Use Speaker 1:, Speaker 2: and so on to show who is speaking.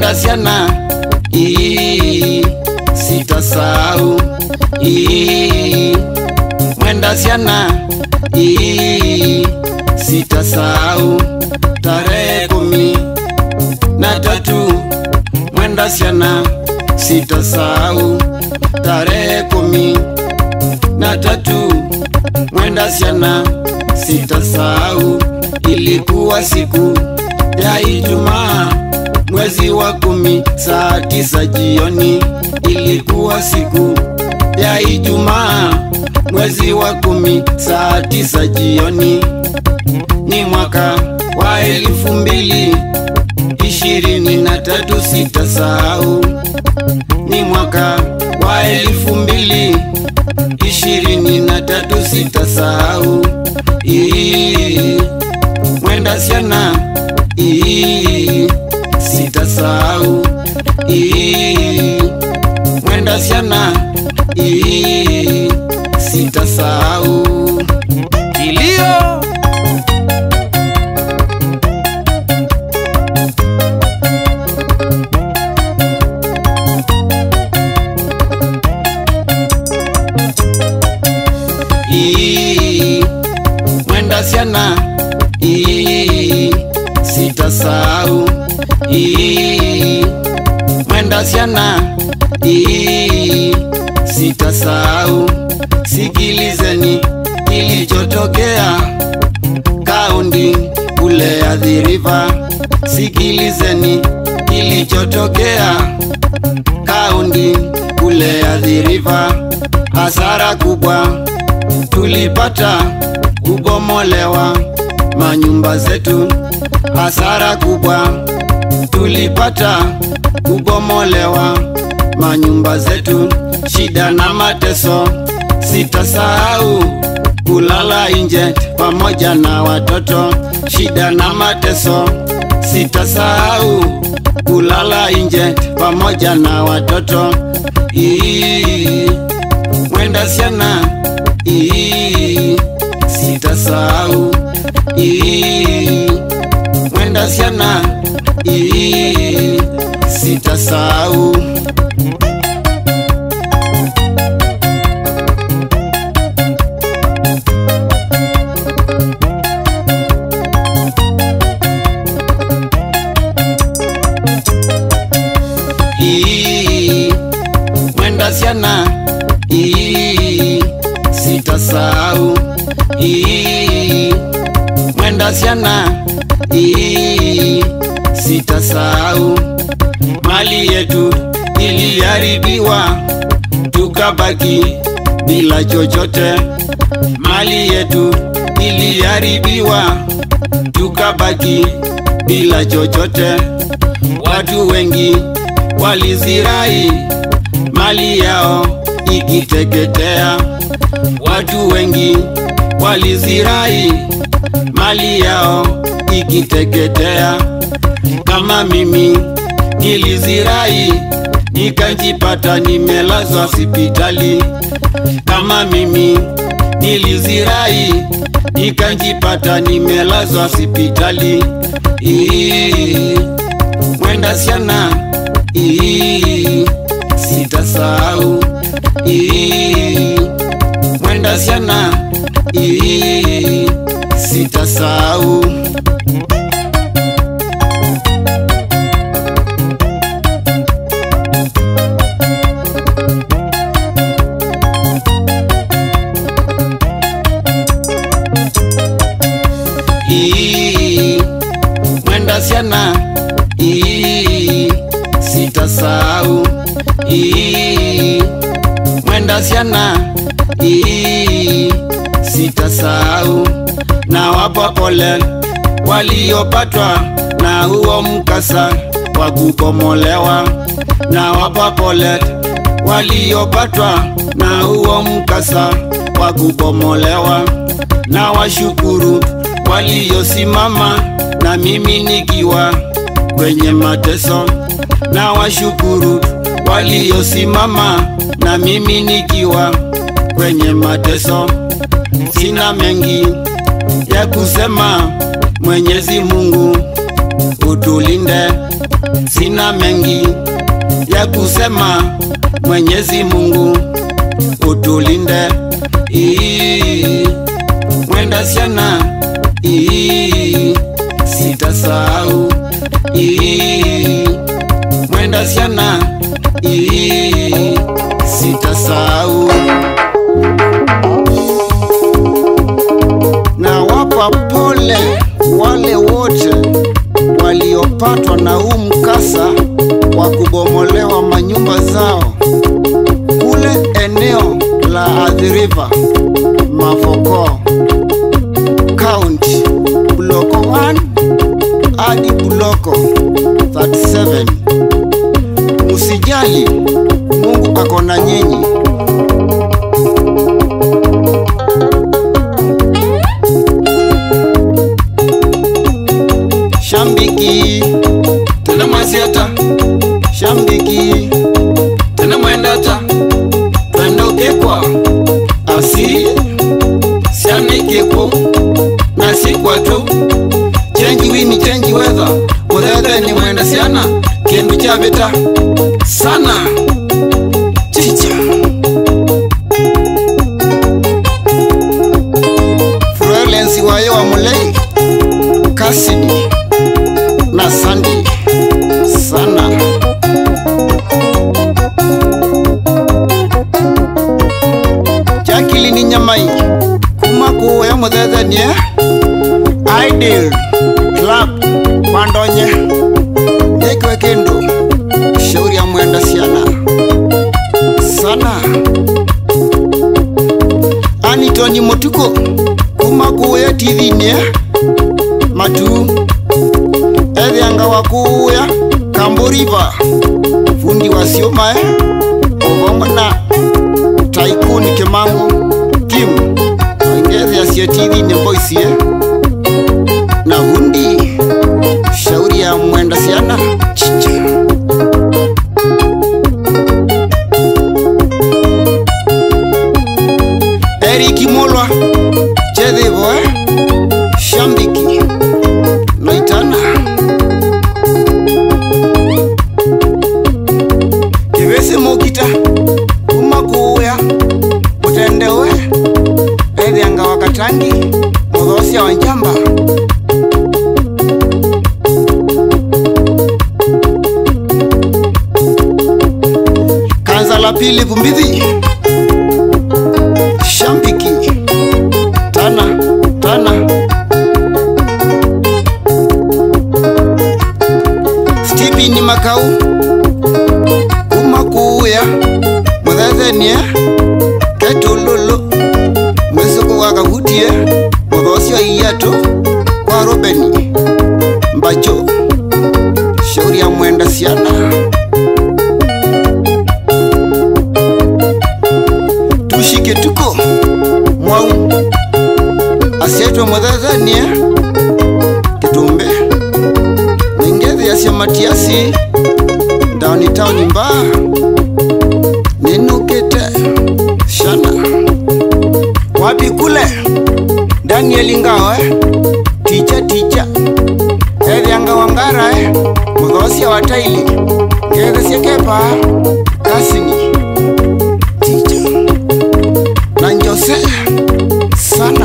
Speaker 1: mwenda siana sitasahau mwenda siana sitasahau tarehe 13 mwenda siana sitasahau tarehe 13 mwenda siana sitasahau ilikuwa siku ya Ijumaa mwezi wa 10 saa 9 jioni ilikuwa siku ya Ijumaa mwezi wa 10 saa 9 jioni ni mwaka wa 2023 sitasahau ni mwaka wa 2023 sitasahau mwenda siana sitasahau mwenda siana sitasahau kilio mwenda siana sitasahau mwenda siana sitasahau sikilizeni kilichotokea kaundi kule Athi River sikilizeni kilichotokea kaundi kule Athi River hasara kubwa tulipata kubomolewa manyumba zetu hasara kubwa tulipata kubomolewa manyumba zetu shida na mateso sitasahau kulala nje pamoja na watoto shida na mateso sitasahau kulala nje pamoja na watoto mwenda siana sitasahau mwenda siana sitasahau mwenda siana sitasahau mwenda siana sitasahau mali yetu iliharibiwa tukabaki bila chochote mali yetu iliharibiwa tukabaki bila chochote watu wengi walizirai mali yao ikiteketea watu wengi walizirai mali yao ikiteketea kama mimi nilizirai nikajipata nimelazwa hospitali kama mimi nilizirai nikajipata nimelazwa hospitali mwenda siana sitasahau mwenda siana sitasahau mwenda siana sitasahau mwenda siana sitasahau na wapa pole waliopatwa na huo mkasa wa kubomolewa na wapa pole waliopatwa na huo mkasa wa kubomolewa na washukuru waliosimama na mimi nikiwa kwenye mateso na washukuru waliosimama na mimi nikiwa kwenye mateso sina mengi ya kusema Mwenyezi Mungu utulinde sina mengi ya kusema. Mwenyezi Mungu utulinde, mwenda siana, sitasahau, mwenda siana, sitasahau. Na wapa pole wale wote waliopatwa na huu mkasa wa kubomolewa manyumba zao kule eneo la Athi River, Mafoko County, Buloko 1 hadi Buloko 37. Musijali, Mungu ako na nyinyi. Shambiki tena mwasiata, shambiki tena mwendata, twende ukekwa asi siamikeko na sikwa tu. Change wini change weather, udhede ni mwenda siana, kindu cha vita sana chicha. Freelansi wayo wa mulei Cassidy na Sandy sana. Jacqueline Nyamai kumaku ya mudhedhe nye Ideal Club Pandonye Nekwe kendo shauri ya mwenda siana sana. Anitoni Motuko kumaku ya TV nye Matu Edhianga wakuya Kamboriva fundi wa Sioma Ovongona Taikuni Kemango Kim Ngezi ya CTV ni Boise na hundi shauri ya mwenda siana chicha. Eriki Molwa Chedevo Shambiki Noitana Kivese Mokita Umakuya Utendewe Edhianga Wakatangi Mudhosia Wanjamba Kanza la pili Vumbithi Shambiki Tana Stipi ni Makau Umakuya Mudhethenie Ketululu Mwesuku wakavutie Mudhosio Iyato kwa Robeni Mbacho shauri ya mwenda siana. Tushike tuko Mwau Asieto Mudhethenie Kitumbe Ningezi ya Matiasi Downtown Mba Ninukete Shana wapi kule Daniel Ngawe Ticha Edhianga Wangara Mudhosia Wataili Ngezi Sekepa Kasini Ticha na Njose sana.